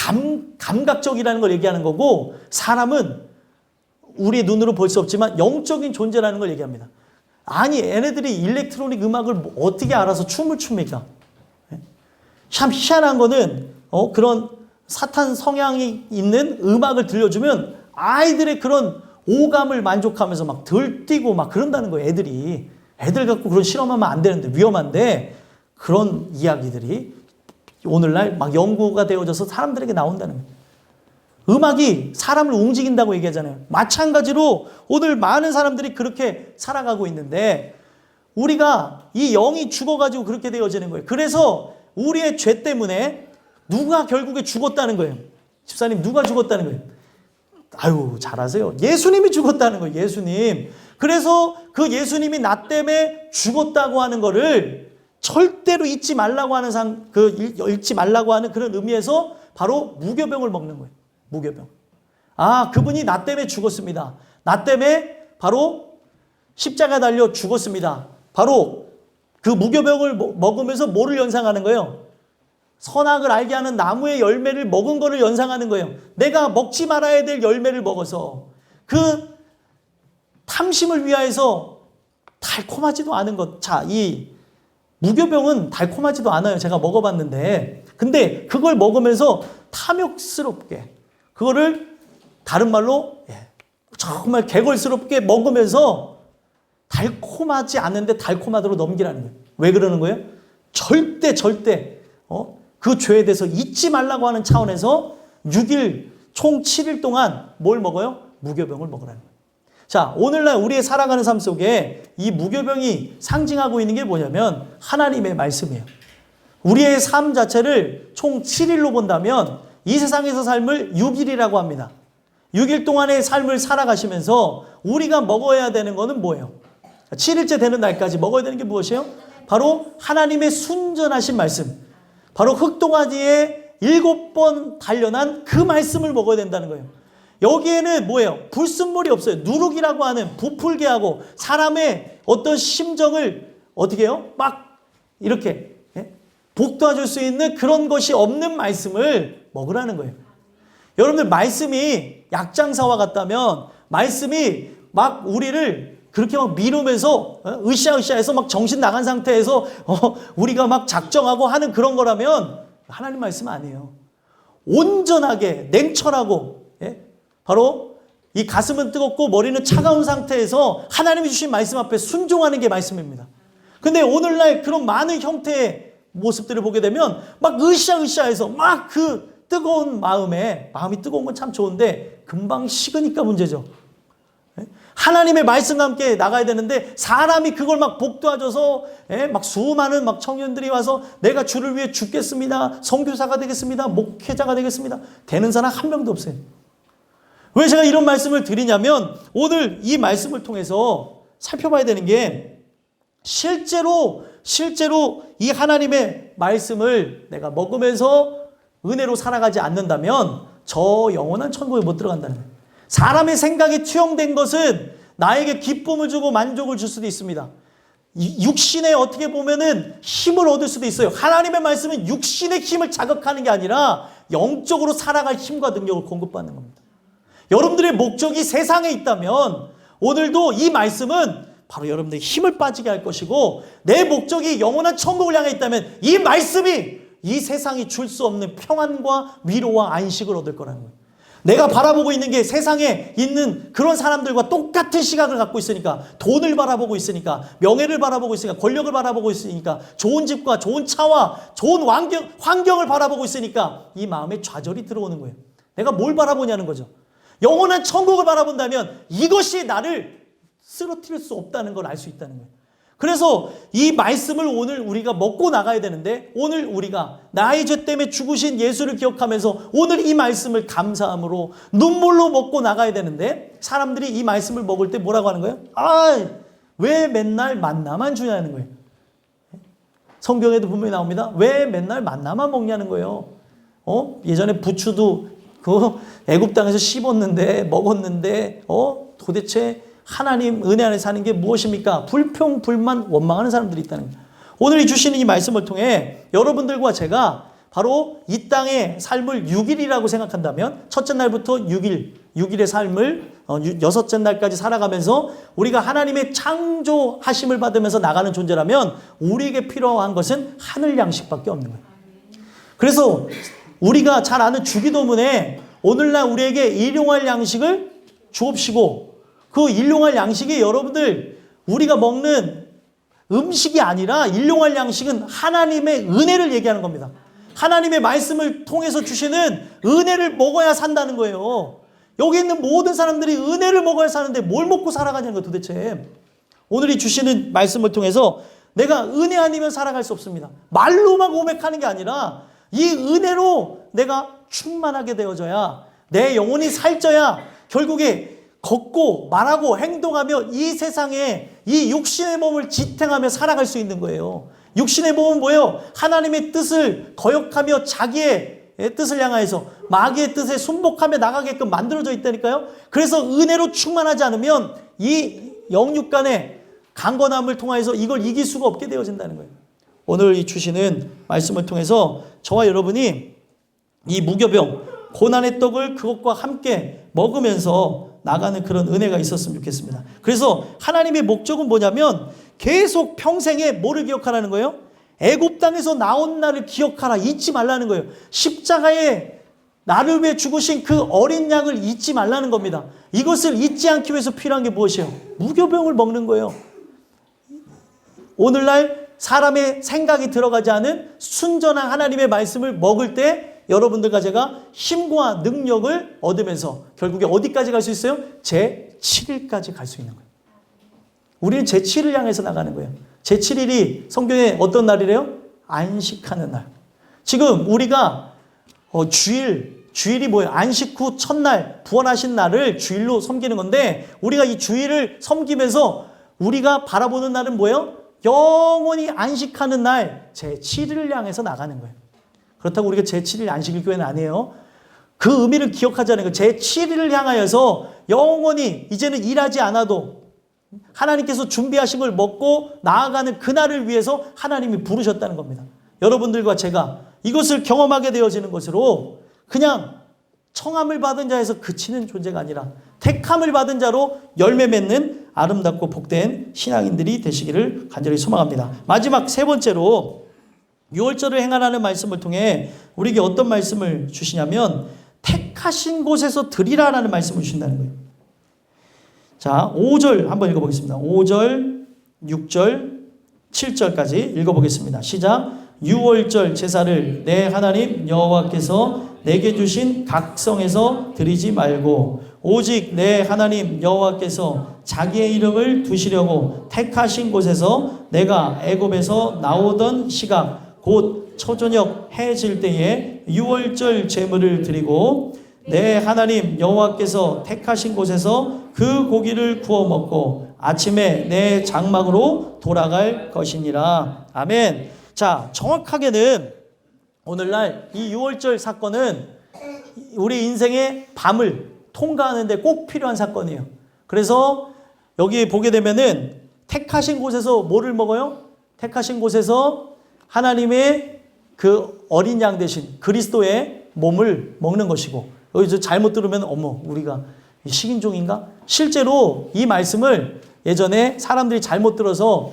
감각적이라는 걸 얘기하는 거고 사람은 우리의 눈으로 볼 수 없지만 영적인 존재라는 걸 얘기합니다. 아니 얘네들이 일렉트로닉 음악을 어떻게 알아서 춤을 춥니까? 참 희한한 거는 그런 사탄 성향이 있는 음악을 들려주면 아이들의 그런 오감을 만족하면서 막 들뛰고 막 그런다는 거예요. 애들 갖고 그런 실험하면 안 되는데 위험한데 그런 이야기들이 오늘날 막 연구가 되어져서 사람들에게 나온다는 거예요. 음악이 사람을 움직인다고 얘기하잖아요. 마찬가지로 오늘 많은 사람들이 그렇게 살아가고 있는데 우리가 이 영이 죽어가지고 그렇게 되어지는 거예요. 그래서 우리의 죄 때문에 누가 결국에 죽었다는 거예요. 집사님 누가 죽었다는 거예요? 아유 잘하세요. 예수님이 죽었다는 거예요. 예수님. 그래서 그 예수님이 나 때문에 죽었다고 하는 거를 절대로 잊지 말라고 하는 잊지 말라고 하는 그런 의미에서 바로 무교병을 먹는 거예요. 무교병. 아, 그분이 나 때문에 죽었습니다. 나 때문에 바로 십자가 달려 죽었습니다. 바로 그 무교병을 먹으면서 뭐를 연상하는 거예요? 선악을 알게 하는 나무의 열매를 먹은 거를 연상하는 거예요. 내가 먹지 말아야 될 열매를 먹어서 그 탐심을 위하여서 달콤하지도 않은 것. 자, 이 무교병은 달콤하지도 않아요. 제가 먹어봤는데. 근데 그걸 먹으면서 탐욕스럽게 그거를 다른 말로 정말 개걸스럽게 먹으면서 달콤하지 않은데 달콤하도록 넘기라는 거예요. 왜 그러는 거예요? 절대 그 죄에 대해서 잊지 말라고 하는 차원에서 6일 총 7일 동안 뭘 먹어요? 무교병을 먹으라는 거예요. 자, 오늘날 우리의 살아가는 삶 속에 이 무교병이 상징하고 있는 게 뭐냐면 하나님의 말씀이에요. 우리의 삶 자체를 총 7일로 본다면 이 세상에서 삶을 6일이라고 합니다. 6일 동안의 삶을 살아가시면서 우리가 먹어야 되는 거는 뭐예요? 7일째 되는 날까지 먹어야 되는 게 무엇이에요? 바로 하나님의 순전하신 말씀. 바로 흙동아지에 7번 단련한 그 말씀을 먹어야 된다는 거예요. 여기에는 뭐예요? 불순물이 없어요. 누룩이라고 하는 부풀게 하고 사람의 어떤 심정을 어떻게 해요? 막 이렇게 복도해줄 수 있는 그런 것이 없는 말씀을 먹으라는 거예요. 여러분들 말씀이 약장사와 같다면 말씀이 막 우리를 그렇게 막 미루면서 으쌰으쌰해서 막 정신 나간 상태에서 우리가 막 작정하고 하는 그런 거라면 하나님 말씀 아니에요. 온전하게 냉철하고 바로 이 가슴은 뜨겁고 머리는 차가운 상태에서 하나님이 주신 말씀 앞에 순종하는 게 말씀입니다. 근데 오늘날 그런 많은 형태의 모습들을 보게 되면 막 으쌰으쌰해서 막 그 뜨거운 마음이 뜨거운 건 참 좋은데 금방 식으니까 문제죠. 하나님의 말씀과 함께 나가야 되는데 사람이 그걸 막 복도와줘서 막 수많은 막 청년들이 와서 내가 주를 위해 죽겠습니다. 선교사가 되겠습니다. 목회자가 되겠습니다. 되는 사람 한 명도 없어요. 왜 제가 이런 말씀을 드리냐면 오늘 이 말씀을 통해서 살펴봐야 되는 게 실제로 이 하나님의 말씀을 내가 먹으면서 은혜로 살아가지 않는다면 저 영원한 천국에 못 들어간다는 거예요. 사람의 생각이 투영된 것은 나에게 기쁨을 주고 만족을 줄 수도 있습니다. 육신에 어떻게 보면은 힘을 얻을 수도 있어요. 하나님의 말씀은 육신의 힘을 자극하는 게 아니라 영적으로 살아갈 힘과 능력을 공급받는 겁니다. 여러분들의 목적이 세상에 있다면 오늘도 이 말씀은 바로 여러분들의 힘을 빠지게 할 것이고 내 목적이 영원한 천국을 향해 있다면 이 말씀이 이 세상이 줄 수 없는 평안과 위로와 안식을 얻을 거라는 거예요. 내가 바라보고 있는 게 세상에 있는 그런 사람들과 똑같은 시각을 갖고 있으니까 돈을 바라보고 있으니까 명예를 바라보고 있으니까 권력을 바라보고 있으니까 좋은 집과 좋은 차와 좋은 환경을 바라보고 있으니까 이 마음에 좌절이 들어오는 거예요. 내가 뭘 바라보냐는 거죠. 영원한 천국을 바라본다면 이것이 나를 쓰러뜨릴 수 없다는 걸 알 수 있다는 거예요. 그래서 이 말씀을 오늘 우리가 먹고 나가야 되는데 오늘 우리가 나의 죄 때문에 죽으신 예수를 기억하면서 오늘 이 말씀을 감사함으로 눈물로 먹고 나가야 되는데 사람들이 이 말씀을 먹을 때 뭐라고 하는 거예요? 왜 맨날 만나만 주냐는 거예요. 성경에도 분명히 나옵니다. 왜 맨날 만나만 먹냐는 거예요. 예전에 부추도 그 애굽 땅에서 씹었는데 먹었는데 도대체 하나님 은혜 안에 사는 게 무엇입니까? 불평, 불만, 원망하는 사람들이 있다는 거예요. 오늘 주시는 이 말씀을 통해 여러분들과 제가 바로 이 땅의 삶을 6일이라고 생각한다면 첫째 날부터 6일의 삶을 여섯째 날까지 살아가면서 우리가 하나님의 창조하심을 받으면서 나가는 존재라면 우리에게 필요한 것은 하늘 양식밖에 없는 거예요. 그래서 우리가 잘 아는 주기도문에 오늘날 우리에게 일용할 양식을 주옵시고 그 일용할 양식이 여러분들 우리가 먹는 음식이 아니라 일용할 양식은 하나님의 은혜를 얘기하는 겁니다. 하나님의 말씀을 통해서 주시는 은혜를 먹어야 산다는 거예요. 여기 있는 모든 사람들이 은혜를 먹어야 사는데 뭘 먹고 살아가냐는 거예요 도대체. 오늘 이 주시는 말씀을 통해서 내가 은혜 아니면 살아갈 수 없습니다. 말로만 고백하는 게 아니라 이 은혜로 내가 충만하게 되어져야 내 영혼이 살쪄야 결국에 걷고 말하고 행동하며 이 세상에 이 육신의 몸을 지탱하며 살아갈 수 있는 거예요. 육신의 몸은 뭐예요? 하나님의 뜻을 거역하며 자기의 뜻을 향하여서 마귀의 뜻에 순복하며 나가게끔 만들어져 있다니까요. 그래서 은혜로 충만하지 않으면 이 영육 간의 강건함을 통하여서 이걸 이길 수가 없게 되어진다는 거예요. 오늘 이 주시는 말씀을 통해서 저와 여러분이 이 무교병, 고난의 떡을 그것과 함께 먹으면서 나가는 그런 은혜가 있었으면 좋겠습니다. 그래서 하나님의 목적은 뭐냐면 계속 평생에 뭐를 기억하라는 거예요? 애굽 땅에서 나온 날을 기억하라, 잊지 말라는 거예요. 십자가에 나를 위해 죽으신 그 어린 양을 잊지 말라는 겁니다. 이것을 잊지 않기 위해서 필요한 게 무엇이에요? 무교병을 먹는 거예요. 오늘날 사람의 생각이 들어가지 않은 순전한 하나님의 말씀을 먹을 때 여러분들과 제가 힘과 능력을 얻으면서 결국에 어디까지 갈 수 있어요? 제7일까지 갈 수 있는 거예요. 우리는 제7일 향해서 나가는 거예요. 제7일이 성경에 어떤 날이래요? 안식하는 날. 지금 우리가 주일이 뭐예요? 안식 후 첫날 부활하신 날을 주일로 섬기는 건데 우리가 이 주일을 섬기면서 우리가 바라보는 날은 뭐예요? 영원히 안식하는 날 제7일을 향해서 나가는 거예요. 그렇다고 우리가 제7일 안식일 교회는 아니에요. 그 의미를 기억하자는 거예요. 제7일을 향하여서 영원히 이제는 일하지 않아도 하나님께서 준비하신 걸 먹고 나아가는 그날을 위해서 하나님이 부르셨다는 겁니다. 여러분들과 제가 이것을 경험하게 되어지는 것으로 그냥 청함을 받은 자에서 그치는 존재가 아니라 택함을 받은 자로 열매 맺는 아름답고 복된 신앙인들이 되시기를 간절히 소망합니다. 마지막 세 번째로 유월절을 행하라는 말씀을 통해 우리에게 어떤 말씀을 주시냐면 택하신 곳에서 드리라라는 말씀을 주신다는 거예요. 자, 5절 한번 읽어보겠습니다. 5절, 6절, 7절까지 읽어보겠습니다. 시작. 유월절 제사를 내 하나님 여호와께서 내게 주신 각성에서 드리지 말고 오직 내 하나님 여호와께서 자기의 이름을 두시려고 택하신 곳에서 내가 애굽에서 나오던 시각 곧 초저녁 해 질 때에 유월절 제물을 드리고 내 하나님 여호와께서 택하신 곳에서 그 고기를 구워 먹고 아침에 내 장막으로 돌아갈 것이니라. 아멘. 자, 정확하게는 오늘날 이 유월절 사건은 우리 인생의 밤을 통과하는 데 꼭 필요한 사건이에요. 그래서 여기 보게 되면은 택하신 곳에서 뭐를 먹어요? 택하신 곳에서 하나님의 그 어린 양 대신 그리스도의 몸을 먹는 것이고, 여기서 잘못 들으면 어머 우리가 식인종인가? 실제로 이 말씀을 예전에 사람들이 잘못 들어서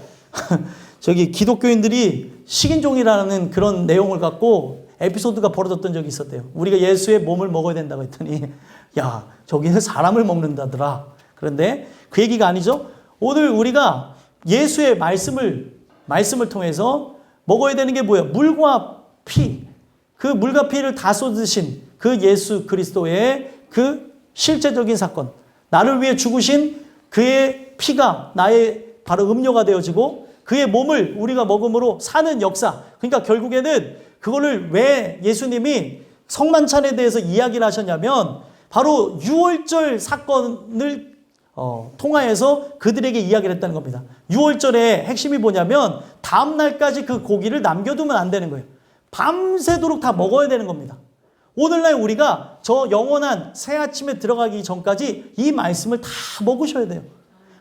저기 기독교인들이 식인종이라는 그런 내용을 갖고 에피소드가 벌어졌던 적이 있었대요. 우리가 예수의 몸을 먹어야 된다고 했더니 야 저기는 사람을 먹는다더라. 그런데 그 얘기가 아니죠. 오늘 우리가 예수의 말씀을 통해서 먹어야 되는 게 뭐예요? 물과 피, 그 물과 피를 다 쏟으신 그 예수 그리스도의 그 실제적인 사건, 나를 위해 죽으신 그의 피가 나의 바로 음료가 되어지고 그의 몸을 우리가 먹음으로 사는 역사. 그러니까 결국에는 그거를 왜 예수님이 성만찬에 대해서 이야기를 하셨냐면 바로 유월절 사건을 통하여서 그들에게 이야기를 했다는 겁니다. 유월절의 핵심이 뭐냐면 다음 날까지 그 고기를 남겨두면 안 되는 거예요. 밤새도록 다 먹어야 되는 겁니다. 오늘날 우리가 저 영원한 새 아침에 들어가기 전까지 이 말씀을 다 먹으셔야 돼요.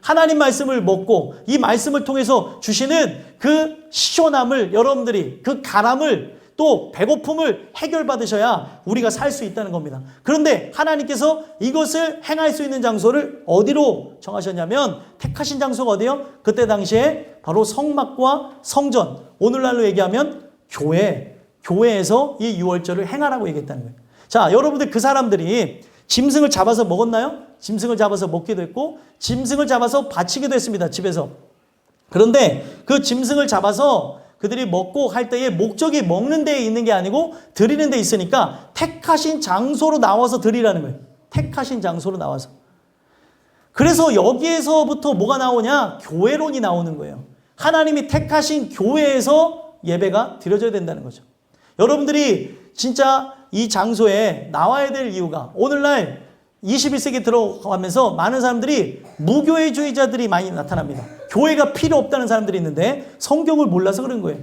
하나님 말씀을 먹고 이 말씀을 통해서 주시는 그 시원함을 여러분들이 그 가람을 또 배고픔을 해결받으셔야 우리가 살 수 있다는 겁니다. 그런데 하나님께서 이것을 행할 수 있는 장소를 어디로 정하셨냐면 택하신 장소가 어디요? 그때 당시에 바로 성막과 성전, 오늘날로 얘기하면 교회에서 이 유월절을 행하라고 얘기했다는 거예요. 자, 여러분들 그 사람들이 짐승을 잡아서 먹었나요? 짐승을 잡아서 먹기도 했고 짐승을 잡아서 바치기도 했습니다. 집에서. 그런데 그 짐승을 잡아서 그들이 먹고 할 때에 목적이 먹는 데에 있는 게 아니고 드리는 데 있으니까 택하신 장소로 나와서 드리라는 거예요. 택하신 장소로 나와서. 그래서 여기에서부터 뭐가 나오냐? 교회론이 나오는 거예요. 하나님이 택하신 교회에서 예배가 드려져야 된다는 거죠. 여러분들이 진짜 이 장소에 나와야 될 이유가 오늘날 21세기 들어가면서 많은 사람들이 무교회주의자들이 많이 나타납니다. 교회가 필요 없다는 사람들이 있는데 성경을 몰라서 그런 거예요.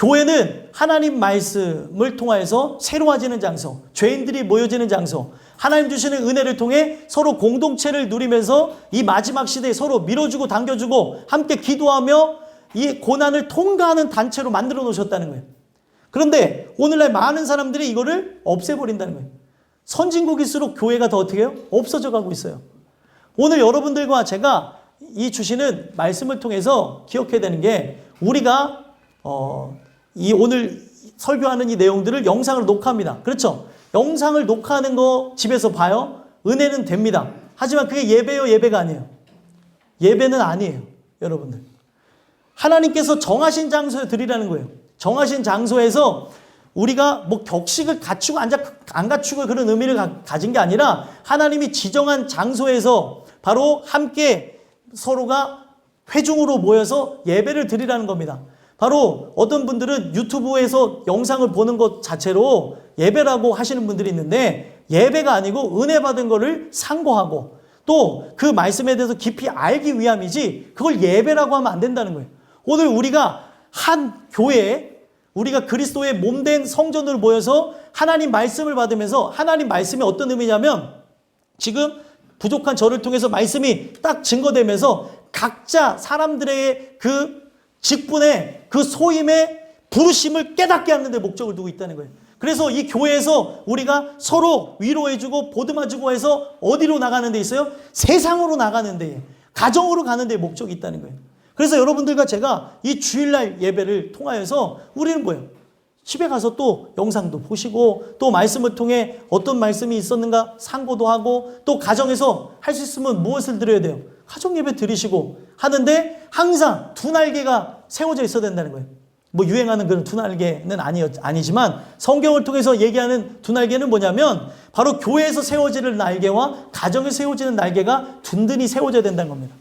교회는 하나님 말씀을 통하여서 새로워지는 장소, 죄인들이 모여지는 장소, 하나님 주시는 은혜를 통해 서로 공동체를 누리면서 이 마지막 시대에 서로 밀어주고 당겨주고 함께 기도하며 이 고난을 통과하는 단체로 만들어 놓으셨다는 거예요. 그런데 오늘날 많은 사람들이 이거를 없애버린다는 거예요. 선진국일수록 교회가 더 어떻게 해요? 없어져 가고 있어요. 오늘 여러분들과 제가 이 주시는 말씀을 통해서 기억해야 되는 게 우리가 이 오늘 설교하는 이 내용들을 영상으로 녹화합니다. 그렇죠? 영상을 녹화하는 거 집에서 봐요. 은혜는 됩니다. 하지만 그게 예배요, 예배가 아니에요. 예배는 아니에요, 여러분들. 하나님께서 정하신 장소에 드리라는 거예요. 정하신 장소에서 우리가 뭐 격식을 갖추고 안 갖추고 그런 의미를 가진 게 아니라 하나님이 지정한 장소에서 바로 함께 서로가 회중으로 모여서 예배를 드리라는 겁니다. 바로 어떤 분들은 유튜브에서 영상을 보는 것 자체로 예배라고 하시는 분들이 있는데 예배가 아니고 은혜 받은 거를 상고하고 또 그 말씀에 대해서 깊이 알기 위함이지 그걸 예배라고 하면 안 된다는 거예요. 오늘 우리가 한 교회에 우리가 그리스도의 몸된 성전으로 모여서 하나님 말씀을 받으면서 하나님 말씀이 어떤 의미냐면 지금 부족한 저를 통해서 말씀이 딱 증거되면서 각자 사람들의 그 직분의 그 소임의 부르심을 깨닫게 하는 데 목적을 두고 있다는 거예요. 그래서 이 교회에서 우리가 서로 위로해주고 보듬어주고 해서 어디로 나가는 데 있어요? 세상으로 나가는 데, 가정으로 가는 데 목적이 있다는 거예요. 그래서 여러분들과 제가 이 주일날 예배를 통하여서 우리는 뭐예요? 집에 가서 또 영상도 보시고 또 말씀을 통해 어떤 말씀이 있었는가 상고도 하고 또 가정에서 할 수 있으면 무엇을 드려야 돼요? 가정 예배 드리시고 하는데 항상 두 날개가 세워져 있어야 된다는 거예요. 뭐 유행하는 그런 두 날개는 아니지만 성경을 통해서 얘기하는 두 날개는 뭐냐면 바로 교회에서 세워지는 날개와 가정에서 세워지는 날개가 든든히 세워져야 된다는 겁니다.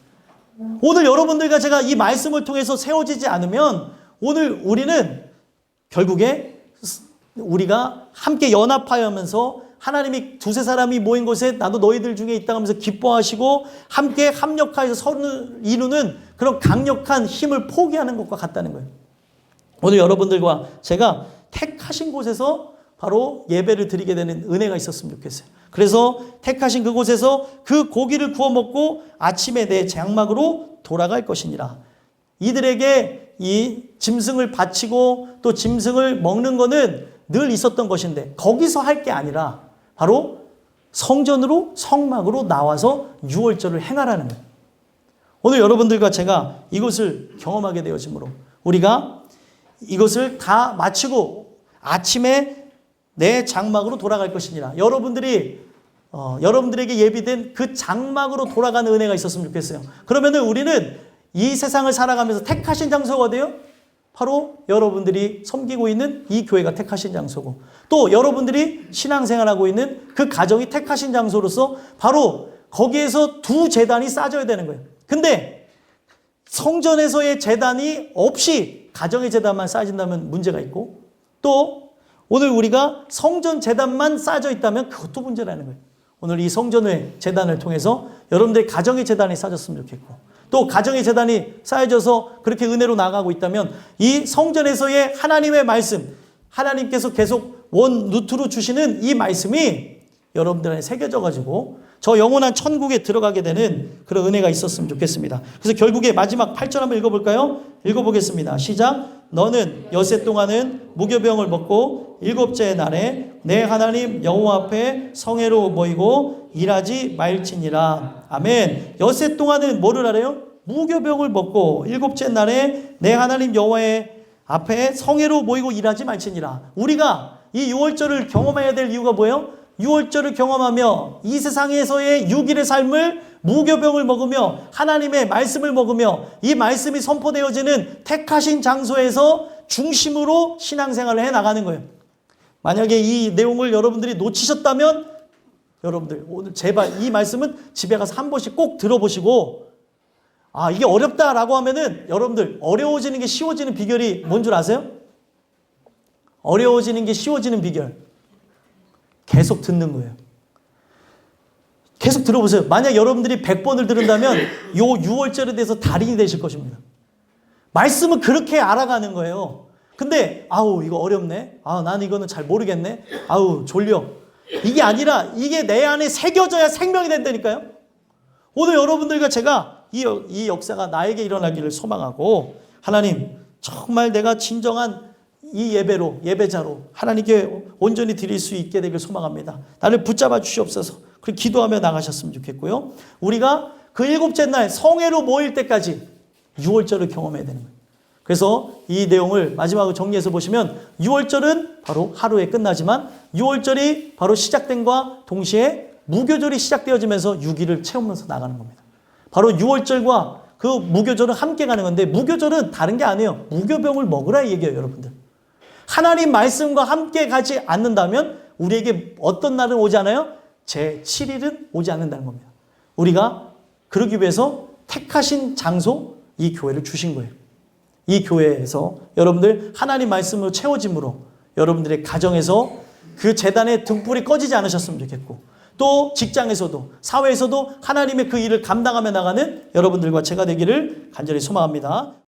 오늘 여러분들과 제가 이 말씀을 통해서 세워지지 않으면 오늘 우리는 결국에 우리가 함께 연합하여면서 하나님이 두세 사람이 모인 곳에 나도 너희들 중에 있다 하면서 기뻐하시고 함께 합력하여서 선을 이루는 그런 강력한 힘을 포기하는 것과 같다는 거예요. 오늘 여러분들과 제가 택하신 곳에서 바로 예배를 드리게 되는 은혜가 있었으면 좋겠어요. 그래서 택하신 그곳에서 그 고기를 구워 먹고 아침에 내 장막으로 돌아갈 것이니라. 이들에게 이 짐승을 바치고 또 짐승을 먹는 거는 늘 있었던 것인데 거기서 할 게 아니라 바로 성전으로 성막으로 나와서 유월절을 행하라는 거예요. 오늘 여러분들과 제가 이것을 경험하게 되어지므로 우리가 이것을 다 마치고 아침에 내 장막으로 돌아갈 것이니라. 여러분들에게 예비된 그 장막으로 돌아가는 은혜가 있었으면 좋겠어요. 그러면은 우리는 이 세상을 살아가면서 택하신 장소가 어디예요? 바로 여러분들이 섬기고 있는 이 교회가 택하신 장소고 또 여러분들이 신앙생활하고 있는 그 가정이 택하신 장소로서 바로 거기에서 두 제단이 쌓여야 되는 거예요. 근데 성전에서의 제단이 없이 가정의 제단만 쌓여진다면 문제가 있고 또 오늘 우리가 성전 제단만 쌓여 있다면 그것도 문제라는 거예요. 오늘 이 성전의 제단을 통해서 여러분들의 가정의 제단이 쌓여졌으면 좋겠고 또 가정의 제단이 쌓여져서 그렇게 은혜로 나가고 있다면 이 성전에서의 하나님의 말씀, 하나님께서 계속 원루트로 주시는 이 말씀이 여러분들 안에 새겨져가지고 저 영원한 천국에 들어가게 되는 그런 은혜가 있었으면 좋겠습니다. 그래서 결국에 마지막 8절 한번 읽어볼까요? 읽어보겠습니다. 시작. 너는 엿새 동안은 무교병을 먹고 일곱째 날에 내 하나님 여호와 앞에 성회로 모이고 일하지 말지니라. 아멘. 엿새 동안은 뭐를 하래요? 무교병을 먹고 일곱째 날에 내 하나님 여호와의 앞에 성회로 모이고 일하지 말지니라. 우리가 이 유월절을 경험해야 될 이유가 뭐예요? 유월절을 경험하며 이 세상에서의 6일의 삶을 무교병을 먹으며 하나님의 말씀을 먹으며 이 말씀이 선포되어지는 택하신 장소에서 중심으로 신앙생활을 해나가는 거예요. 만약에 이 내용을 여러분들이 놓치셨다면 여러분들 오늘 제발 이 말씀은 집에 가서 한 번씩 꼭 들어보시고 아 이게 어렵다라고 하면은 여러분들 어려워지는 게 쉬워지는 비결이 뭔 줄 아세요? 어려워지는 게 쉬워지는 비결 계속 듣는 거예요. 계속 들어보세요. 만약 여러분들이 100번을 들은다면 요 6월절에 대해서 달인이 되실 것입니다. 말씀은 그렇게 알아가는 거예요. 근데 아우 이거 어렵네. 아 나는 이거는 잘 모르겠네. 아우 졸려. 이게 아니라 이게 내 안에 새겨져야 생명이 된다니까요. 오늘 여러분들과 제가 이 역사가 나에게 일어나기를 소망하고 하나님 정말 내가 진정한 이 예배자로 하나님께 온전히 드릴 수 있게 되길 소망합니다. 나를 붙잡아 주시옵소서. 그리고 기도하며 나가셨으면 좋겠고요. 우리가 그 일곱째 날 성회로 모일 때까지 유월절을 경험해야 되는 거예요. 그래서 이 내용을 마지막으로 정리해서 보시면 유월절은 바로 하루에 끝나지만 유월절이 바로 시작된과 동시에 무교절이 시작되어지면서 6일을 채우면서 나가는 겁니다. 바로 유월절과 그 무교절은 함께 가는 건데 무교절은 다른 게 아니에요. 무교병을 먹으라 얘기해요, 여러분들. 하나님 말씀과 함께 가지 않는다면 우리에게 어떤 날은 오지 않아요? 제7일은 오지 않는다는 겁니다. 우리가 그러기 위해서 택하신 장소, 이 교회를 주신 거예요. 이 교회에서 여러분들 하나님 말씀으로 채워짐으로 여러분들의 가정에서 그 제단의 등불이 꺼지지 않으셨으면 좋겠고 또 직장에서도 사회에서도 하나님의 그 일을 감당하며 나가는 여러분들과 제가 되기를 간절히 소망합니다.